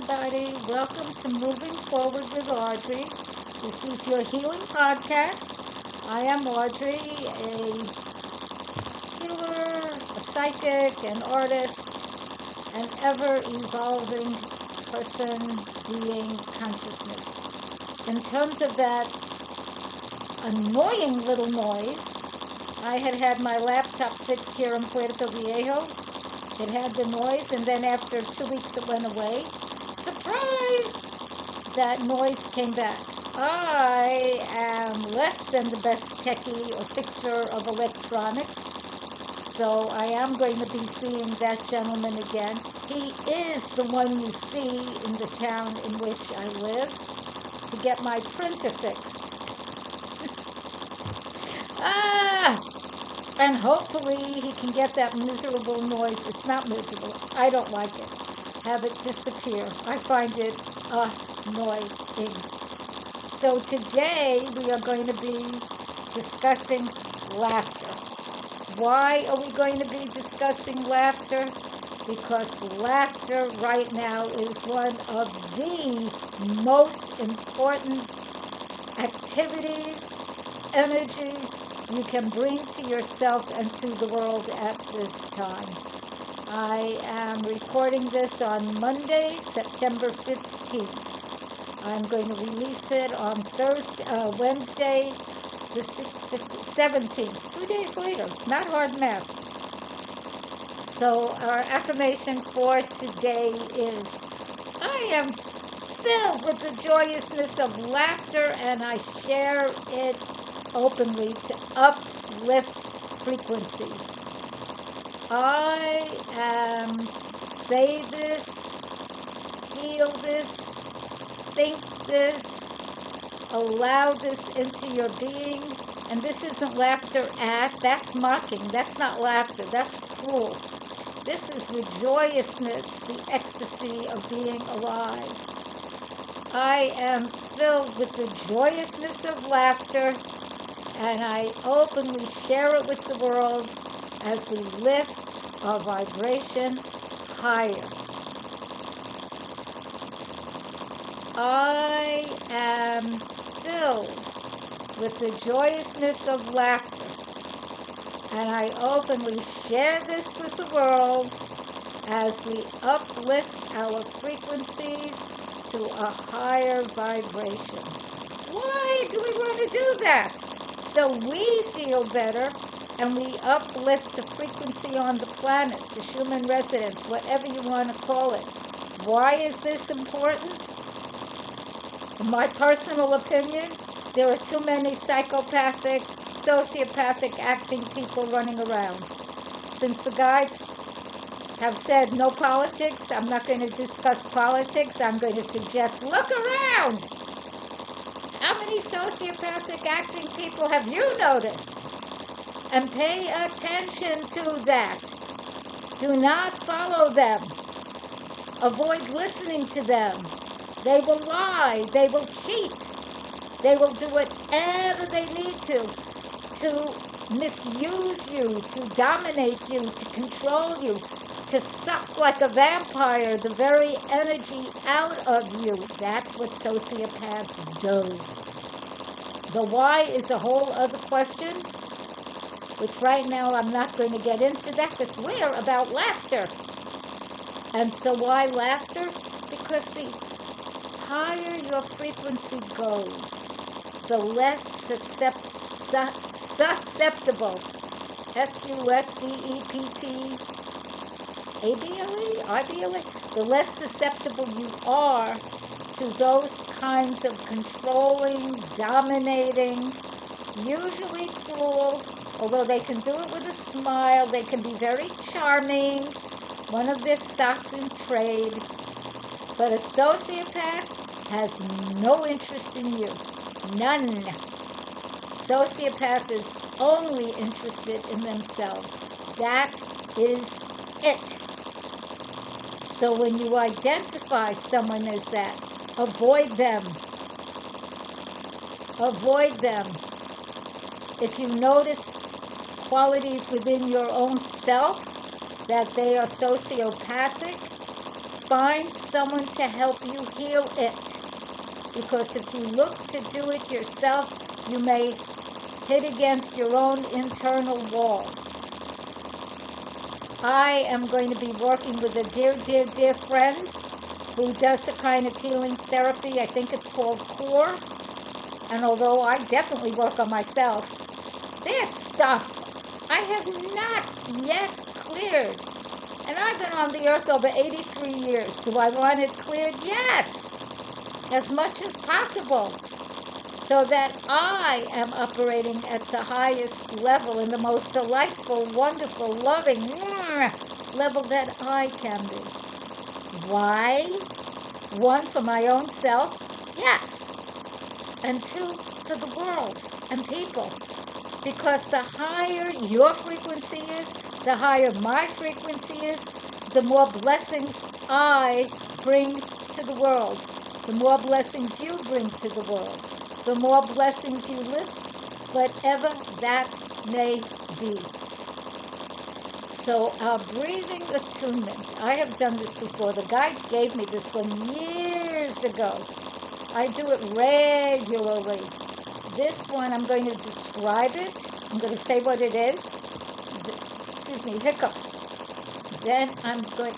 everybody. Welcome to Moving Forward with Audrey. This is your healing podcast. I am Audrey, a healer, a psychic, an artist, an ever evolving person, being, consciousness. In terms of that annoying little noise, I had my laptop fixed here in Puerto Viejo. It had the noise, and then after 2 weeks it went away. Surprise! That noise came back. I am less than the best techie or fixer of electronics, so I am going to be seeing that gentleman again. He is the one you see in the town in which I live to get my printer fixed. And hopefully he can get that miserable noise. It's not miserable. I don't like it. Have it disappear. I find it annoying. So today we are going to be discussing laughter. Why are we going to be discussing laughter? Because laughter right now is one of the most important activities, energies, you can bring to yourself and to the world at this time. I am recording this on Monday, September 15th. I'm going to release it on Wednesday, the 17th, 2 days later. Not hard math. So our affirmation for today is, I am filled with the joyousness of laughter and I share it openly to uplift frequency. I am say this, feel this, think this, allow this into your being. And this isn't laughter at, that's mocking, that's not laughter, that's cruel. This is the joyousness, the ecstasy of being alive. I am filled with the joyousness of laughter, and I openly share it with the world as we lift our vibration higher. I am filled with the joyousness of laughter, and I openly share this with the world as we uplift our frequencies to a higher vibration. Why do we want to do that? So we feel better and we uplift the frequency on the planet, the human residence, whatever you want to call it. Why is this important? In my personal opinion, there are too many psychopathic, sociopathic acting people running around. Since the guides have said no politics, I'm not going to discuss politics. I'm going to suggest look around. How many sociopathic acting people have you noticed? And pay attention to that. Do not follow them. Avoid listening to them. They will lie. They will cheat. They will do whatever they need to misuse you, to dominate you, to control you, to suck like a vampire the very energy out of you. That's what sociopaths do. The why is a whole other question, which right now I'm not going to get into that because we're about laughter. And so why laughter? Because the higher your frequency goes, the less susceptible, S-U-S-C-E-P-T-A-B-L-E, the less susceptible you are to those kinds of controlling, dominating, usually cruel, although they can do it with a smile, they can be very charming, one of their stocks in trade, but a sociopath has no interest in you. None. Sociopath is only interested in themselves. That is it. So when you identify someone as that, avoid them. Avoid them. If you notice qualities within your own self that they are sociopathic, find someone to help you heal it. Because if you look to do it yourself, you may hit against your own internal wall. I am going to be working with a dear, dear, dear friend who does a kind of healing therapy. I think it's called CORE. And although I definitely work on myself, this stuff I have not yet cleared. And I've been on the earth over 83 years. Do I want it cleared? Yes, as much as possible, so that I am operating at the highest level, in the most delightful, wonderful, loving level that I can be. Why? One, for my own self, yes. And two, for the world and people. Because the higher your frequency is, the higher my frequency is, the more blessings I bring to the world. The more blessings you bring to the world. The more blessings you live, whatever that may be. So our breathing attunement, I have done this before. The guides gave me this one years ago. I do it regularly. This one, I'm going to describe it. I'm going to say what it is. Excuse me, hiccups. Then I'm going,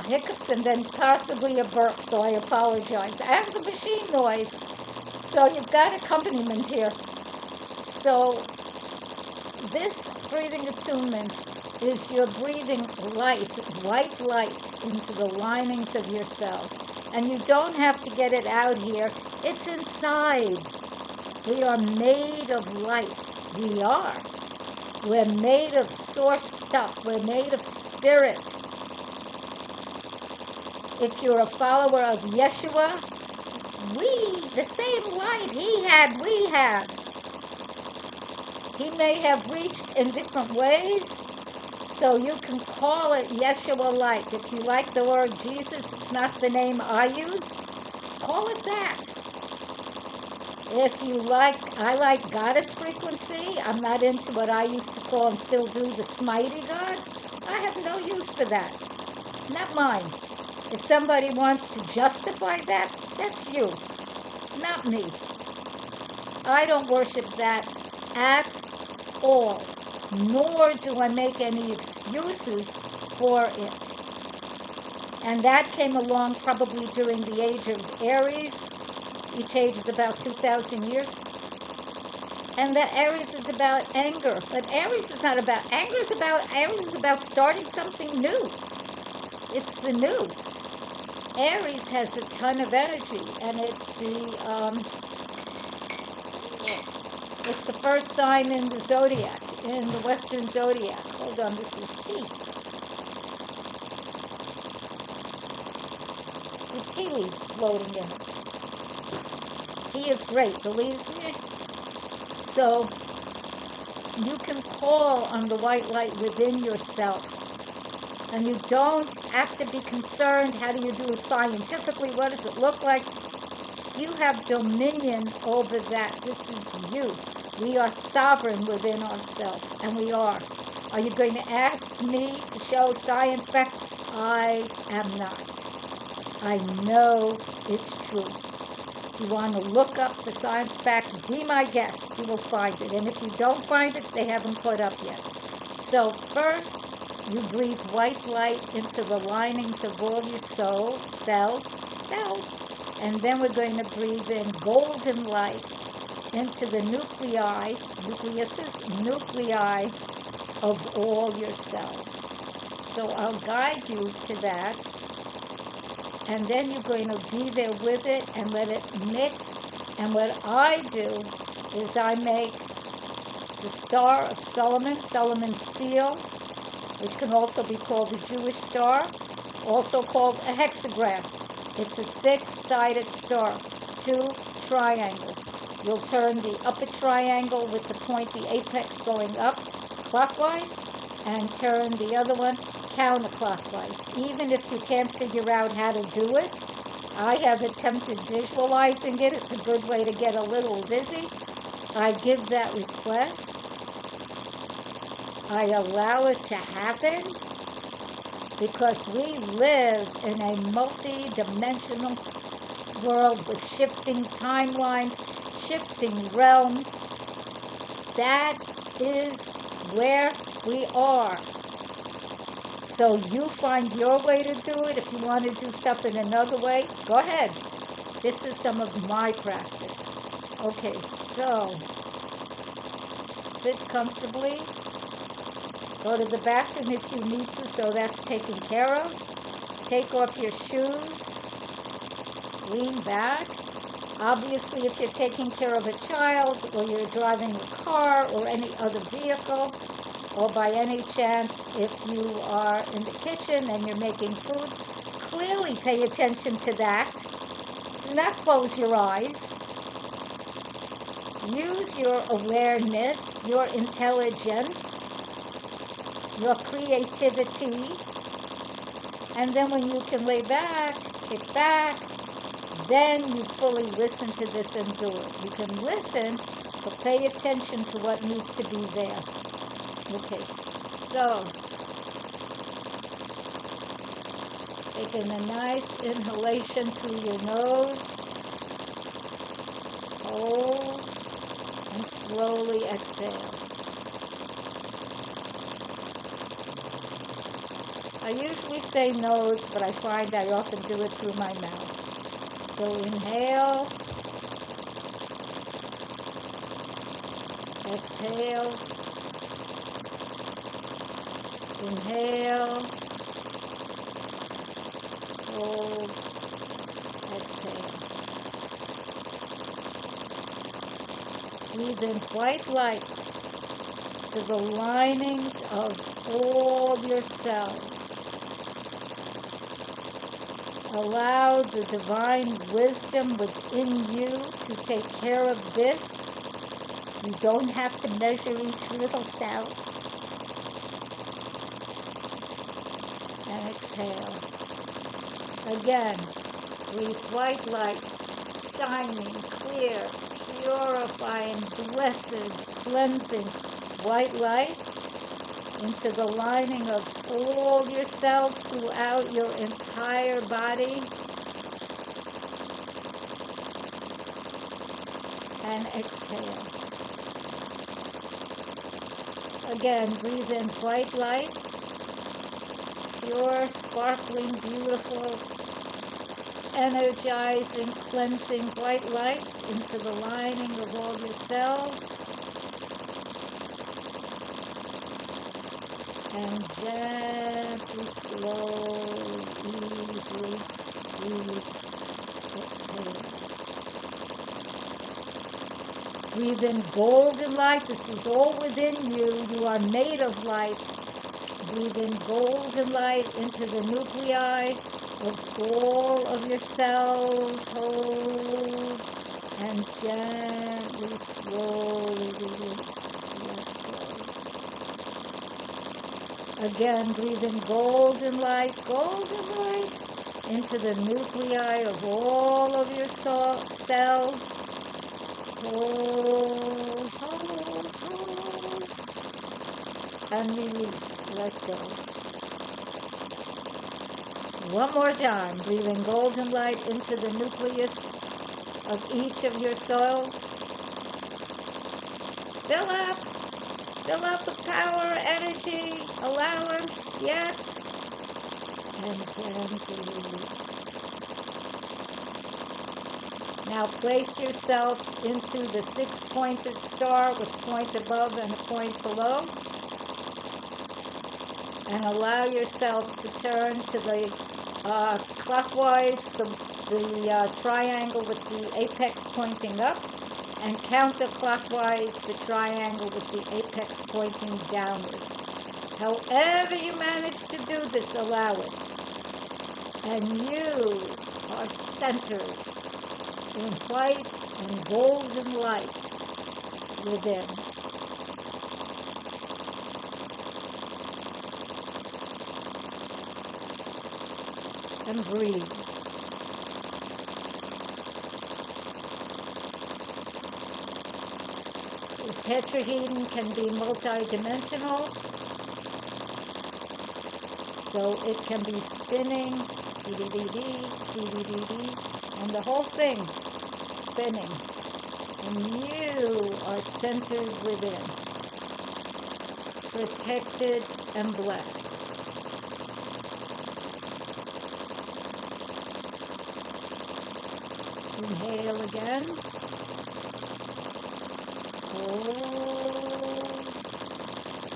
hiccups and then possibly a burp, so I apologize. And the machine noise. So you've got accompaniment here. So this breathing attunement is your breathing light, white light, into the linings of your cells. And you don't have to get it out here. It's inside. We are made of light. We are. We're made of source stuff. We're made of spirit. If you're a follower of Yeshua, the same light he had, we have. He may have reached in different ways, so you can call it Yeshua light. If you like the word Jesus, it's not the name I use, call it that. If you like, I like goddess frequency. I'm not into what I used to call and still do the smitey gods. I have no use for that. Not mine. If somebody wants to justify that, that's you, not me. I don't worship that at all, nor do I make any excuses for it. And that came along probably during the age of Aries. Each age is about 2,000 years. And that Aries is about anger. But Aries is not about anger. Aries is about starting something new. It's the new. Aries has a ton of energy, and it's the first sign in the zodiac, in the Western zodiac. Hold on, this is tea. With tea leaves floating in it. Tea is great. The leaves, So you can call on the white light within yourself. And you don't have to be concerned, how do you do it scientifically? What does it look like? You have dominion over that. This is you. We are sovereign within ourselves, and we are. Are you going to ask me to show science back? I am not. I know it's true. If you want to look up the science fact, be my guest. You will find it. And if you don't find it, they haven't caught up yet. So first, you breathe white light into the linings of all your cells, and then we're going to breathe in golden light into the nuclei of all your cells. So I'll guide you to that, and then you're going to be there with it and let it mix. And what I do is I make the Star of Solomon, Solomon's seal, which can also be called the Jewish star, also called a hexagram. It's a 6-sided star, 2 triangles. You'll turn the upper triangle with the point, the apex going up clockwise, and turn the other one counterclockwise. Even if you can't figure out how to do it, I have attempted visualizing it. It's a good way to get a little dizzy. I give that request. I allow it to happen. because we live in a multi-dimensional world with shifting timelines, shifting realms. That is where we are. So you find your way to do it. If you want to do stuff in another way, go ahead. This is some of my practice. Okay, so sit comfortably. Go to the bathroom if you need to, so that's taken care of. Take off your shoes. Lean back. Obviously, if you're taking care of a child, or you're driving a car or any other vehicle, or by any chance, if you are in the kitchen and you're making food, clearly pay attention to that. Do not close your eyes. Use your awareness, your intelligence, your creativity, and then when you can lay back, kick back, then you fully listen to this and do it. You can listen, but pay attention to what needs to be there. Okay, so taking a nice inhalation through your nose, hold, and slowly exhale. I usually say nose, but I find I often do it through my mouth. So inhale, exhale, inhale, hold, exhale. Breathe in white light to the linings of all your cells. Allow the divine wisdom within you to take care of this. You don't have to measure each little cell. And exhale. Again, breathe white light, shining, clear, purifying, blessed, cleansing white light into the lining of all your cells throughout your entire body. And exhale. Again, breathe in white light, pure, sparkling, beautiful, energizing, cleansing white light into the lining of all your cells. And gently, slowly, easily release. Exhale. Breathe in golden light. This is all within you. You are made of light. Breathe in golden light into the nuclei of all of your cells. Hold and gently, slowly release. Let go. Again, breathe in golden light into the nuclei of all of your cells. Hold, hold, hold. And release. Let go. One more time. Breathe in golden light into the nucleus of each of your cells. Fill up with power, energy, allowance, yes. And gently release. Now place yourself into the 6-pointed star with a point above and a point below. And allow yourself to turn to the clockwise, the triangle with the apex pointing up, and counterclockwise the triangle with the apex pointing downward. However you manage to do this, allow it. And you are centered in white and golden light within. And breathe. This tetrahedron can be multidimensional. So it can be spinning, dee-dee-dee-dee, dee-dee-dee-dee, and the whole thing spinning. And you are centered within, protected and blessed. Inhale again. Hold.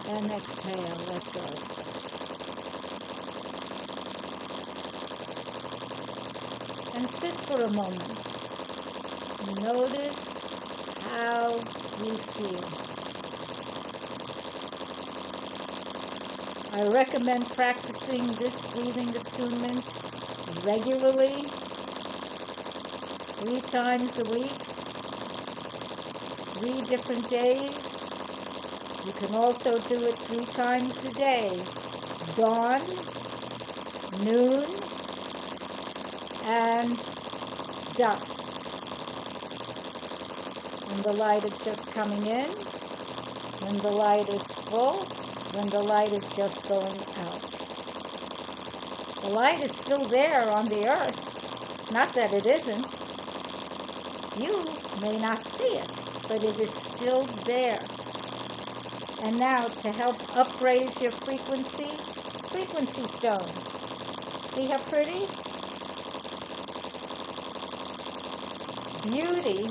And exhale, let go. And sit for a moment. Notice how you feel. I recommend practicing this breathing attunement regularly, 3 times a week, 3 different days. You can also do it 3 times a day, dawn, noon, and dusk. When the light is just coming in, when the light is full, when the light is just going out. The light is still there on the earth. Not that it isn't. You may not see it, but it is still there. And now, to help upraise your frequency, frequency stones. See how pretty? Beauty,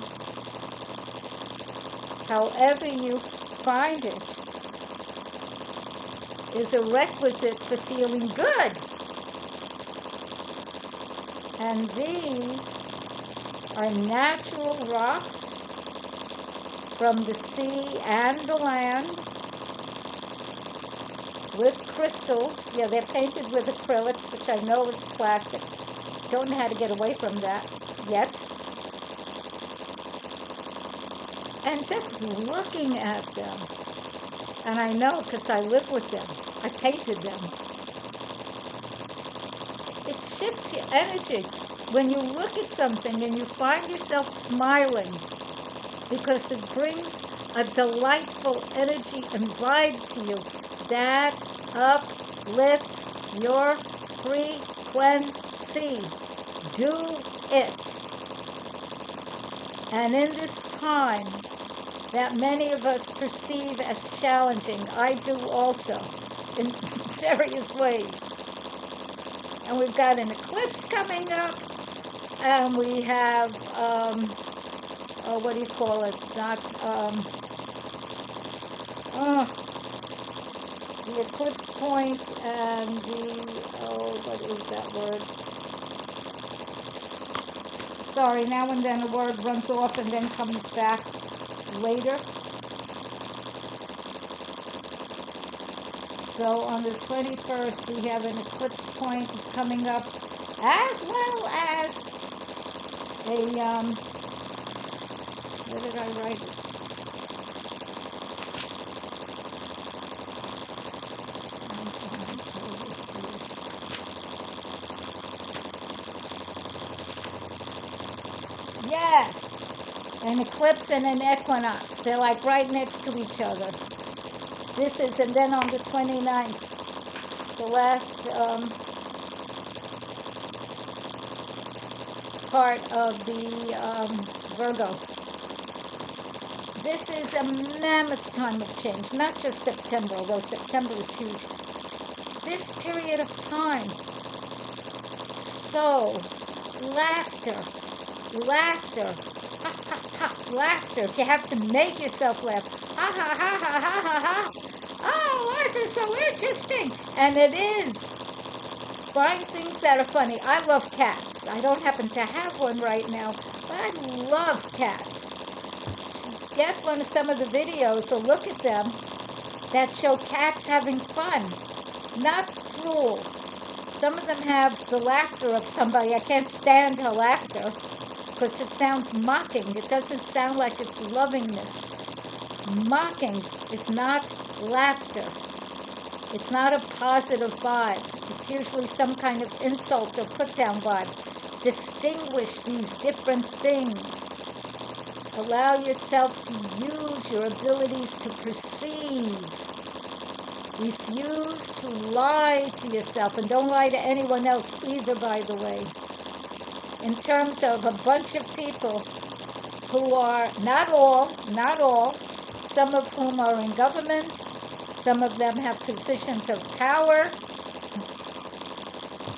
however you find it, is a requisite for feeling good. And these are natural rocks from the sea and the land with crystals. Yeah, they're painted with acrylics, which I know is plastic. Don't know how to get away from that yet. And just looking at them, and I know because I live with them, I painted them. It shifts your energy. When you look at something and you find yourself smiling because it brings a delightful energy and vibe to you, that uplifts your frequency. Do it. And in this time that many of us perceive as challenging, I do also, in various ways. And we've got an eclipse coming up, and we have, what do you call it? Not, the eclipse point and the, what is that word? Sorry, now and then a word runs off and then comes back later. So on the 21st, we have an eclipse point coming up, as well as a, where did I write it? Yes, an eclipse and an equinox. They're like right next to each other. This is, and then on the 29th, the last part of the Virgo. This is a mammoth time of change, not just September, although September is huge. This period of time, so laughter, laughter, ha ha ha, laughter. You have to make yourself laugh. Ha ha ha ha ha ha ha. Oh, life is so interesting. And it is. Find things that are funny. I love cats. I don't happen to have one right now, but I love cats. Get some of the videos or look at them that show cats having fun, not cruel. Some of them have the laughter of somebody. I can't stand her laughter because it sounds mocking. It doesn't sound like it's lovingness. Mocking is not laughter. It's not a positive vibe. It's usually some kind of insult or put-down vibe. Distinguish these different things. Allow yourself to use your abilities to perceive Refuse to lie to yourself, and don't lie to anyone else either, by the way. In terms of a bunch of people who are, not all, some of whom are in government, some of them have positions of power,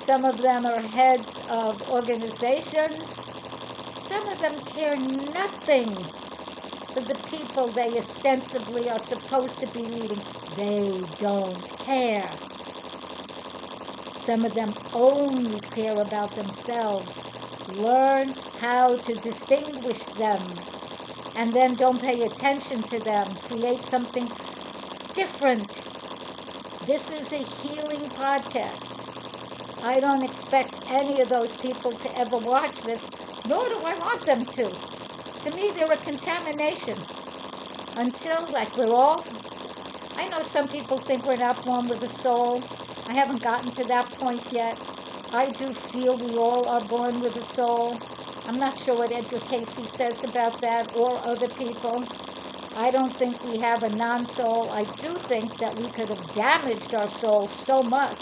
some of them are heads of organizations, some of them care nothing for the people they ostensibly are supposed to be leading. They don't care. Some of them only care about themselves. Learn how to distinguish them, and then don't pay attention to them. Create something different. This is a healing podcast. I don't expect any of those people to ever watch this, nor do I want them to. To me, they're a contamination. Until, like, we're all... I know some people think we're not one with the soul. I haven't gotten to that point yet. I do feel we all are born with a soul. I'm not sure what Edgar Casey says about that, or other people. I don't think we have a non-soul. I do think that we could have damaged our soul so much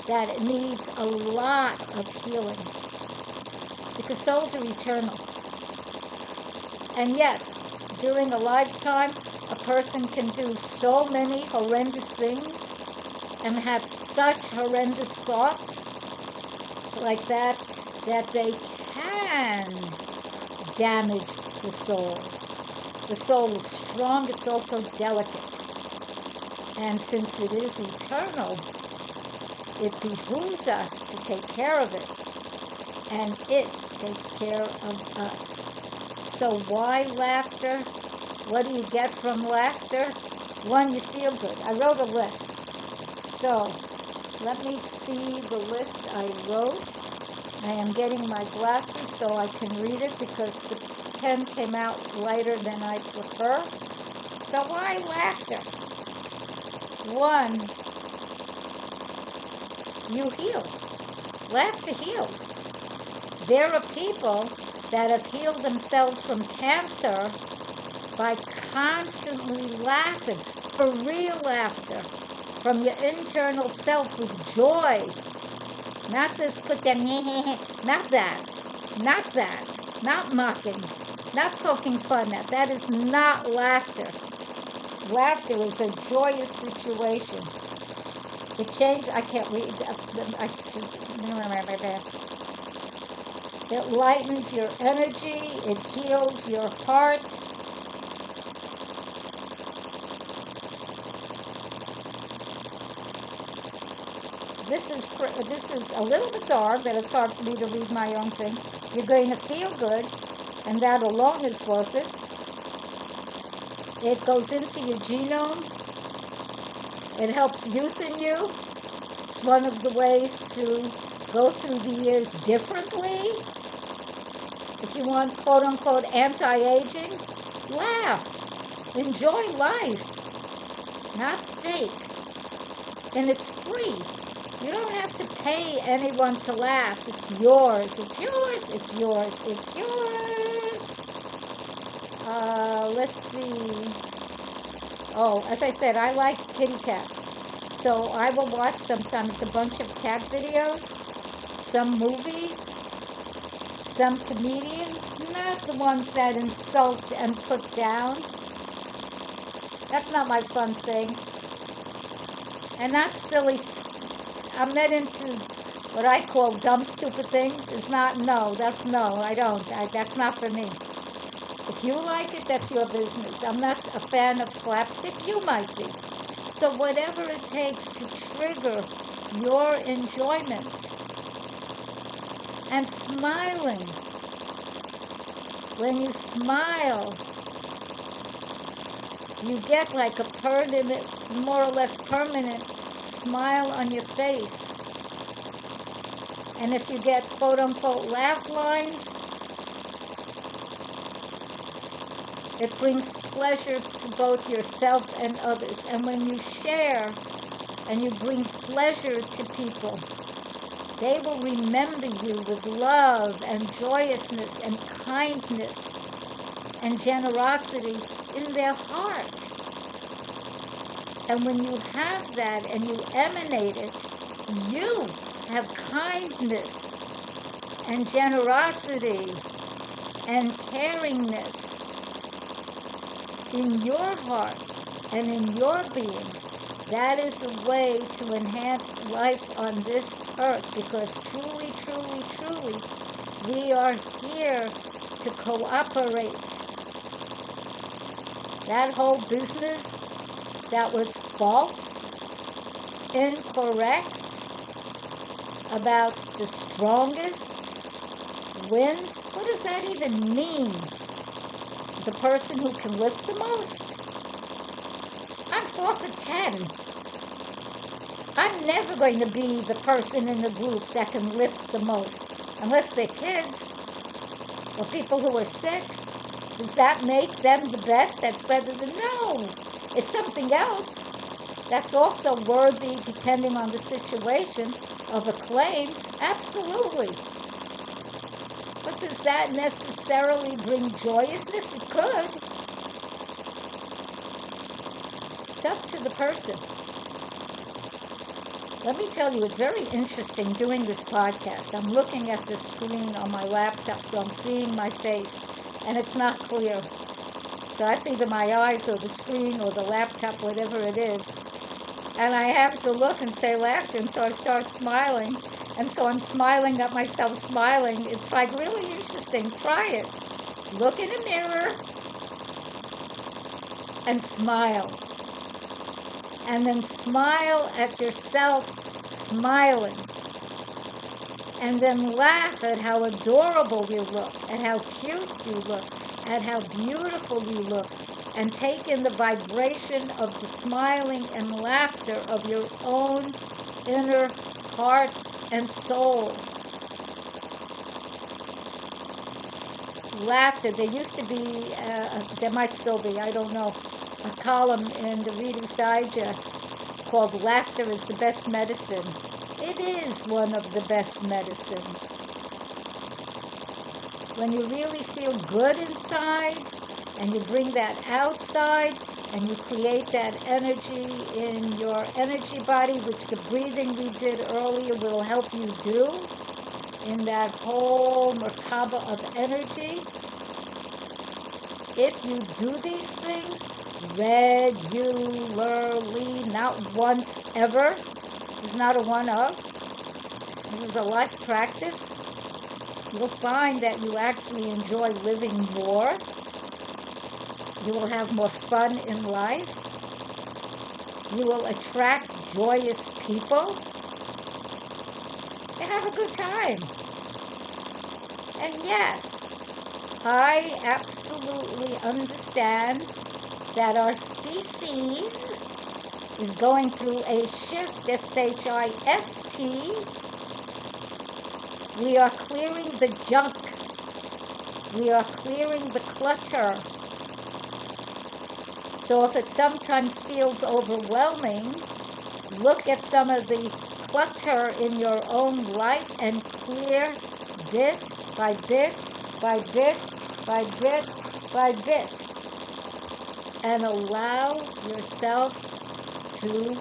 that it needs a lot of healing. Because souls are eternal. And yes, during a lifetime, a person can do so many horrendous things and have such horrendous thoughts like that, that they can damage the soul. The soul is strong, it's also delicate. And since it is eternal, it behooves us to take care of it. And it takes care of us. So why laughter? What do you get from laughter? One, you feel good. I wrote a list. So let me see the list I wrote. I am getting my glasses so I can read it because the pen came out lighter than I prefer. So why laughter? One, you heal. Laughter heals. There are people that have healed themselves from cancer by constantly laughing, for real laughter, from your internal self with joy. Not this put them, not that, not mocking, not poking fun at. That is not laughter. Laughter is a joyous situation. It changed, I can't read, it lightens your energy, it heals your heart. This is a little bizarre that it's hard for me to read my own thing. You're going to feel good, and that alone is worth it. It goes into your genome. It helps youthen you. It's one of the ways to go through the years differently. If you want, quote unquote, anti-aging, laugh. Enjoy life. Not fake. And it's free. You don't have to pay anyone to laugh. It's yours. It's yours. It's yours. It's yours. Let's see. Oh, as I said, I like kitty cats. So I will watch sometimes a bunch of cat videos, some movies, some comedians, not the ones that insult and put down. That's not my fun thing. And not silly. I'm not into what I call dumb, stupid things. It's not, no, I don't. That's not for me. If you like it, that's your business. I'm not a fan of slapstick. You might be. So whatever it takes to trigger your enjoyment. And smiling. When you smile, you get like a permanent, more or less permanent smile on your face. And if you get quote unquote laugh lines, it brings pleasure to both yourself and others. And when you share and you bring pleasure to people, they will remember you with love and joyousness and kindness and generosity in their heart. And when you have that and you emanate it, you have kindness and generosity and caringness in your heart and in your being. That is a way to enhance life on this earth, because truly, truly, truly, we are here to cooperate. That whole business that was false, incorrect, about the strongest wins, what does that even mean? The person who can lift the most? I'm 4 for 10. I'm never going to be the person in the group that can lift the most, unless they're kids or people who are sick. Does that make them the best? That's better than no. It's something else that's also worthy, depending on the situation, of acclaim. Absolutely. But does that necessarily bring joyousness? It could. It's up to the person. Let me tell you, it's very interesting doing this podcast. I'm looking at the screen on my laptop, so I'm seeing my face, and it's not clear. So that's either my eyes or the screen or the laptop, whatever it is. And I have to look and say laughter, and so I start smiling. And so I'm smiling at myself, smiling. It's like really interesting. Try it. Look in a mirror and smile. And then smile at yourself smiling. And then laugh at how adorable you look, at how cute you look, at how beautiful you look. And take in the vibration of the smiling and laughter of your own inner heart and soul. Laughter. There used to be, there might still be, I don't know, a column in the Reader's Digest called "Laughter is the Best Medicine." It is one of the best medicines. When you really feel good inside, and you bring that outside, and you create that energy in your energy body, which the breathing we did earlier will help you do, in that whole Merkaba of energy. If you do these things regularly, not once ever, it's not a one of, this is a life practice, you'll find that you actually enjoy living more. You will have more fun in life. You will attract joyous people. You have a good time. And yes, I absolutely understand that our species is going through a shift, S-H-I-F-T. We are clearing the junk. We are clearing the clutter. So if it sometimes feels overwhelming, look at some of the clutter in your own life and clear bit by bit by bit by bit by bit. And allow yourself to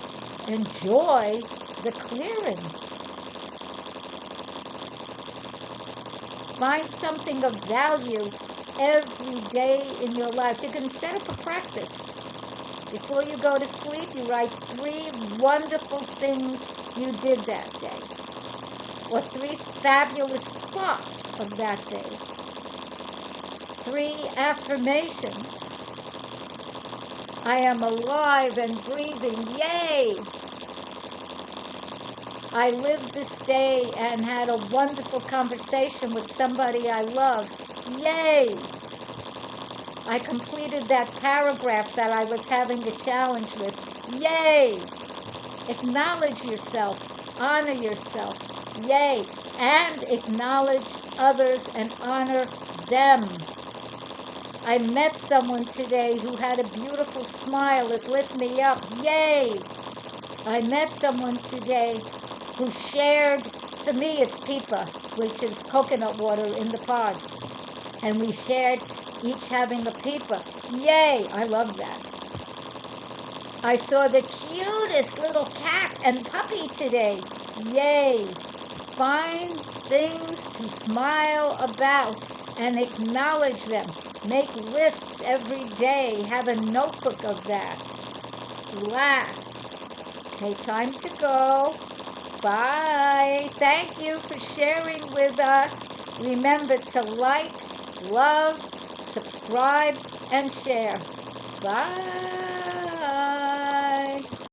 enjoy the clearing. Find something of value every day in your life. You can set up a practice. Before you go to sleep, you write 3 wonderful things you did that day, or 3 fabulous thoughts of that day. 3 affirmations. I am alive and breathing. Yay! I lived this day and had a wonderful conversation with somebody I love. Yay! I completed that paragraph that I was having a challenge with. Yay! Acknowledge yourself. Honor yourself. Yay! And acknowledge others and honor them. I met someone today who had a beautiful smile. It lit me up. Yay! I met someone today who shared, for me it's pipa, which is coconut water in the pod. And we shared each having a pipa. Yay! I love that. I saw the cutest little cat and puppy today. Yay! Find things to smile about and acknowledge them. Make lists every day. Have a notebook of that. Laugh. Okay, time to go. Bye. Thank you for sharing with us. Remember to like, love, subscribe, and share. Bye.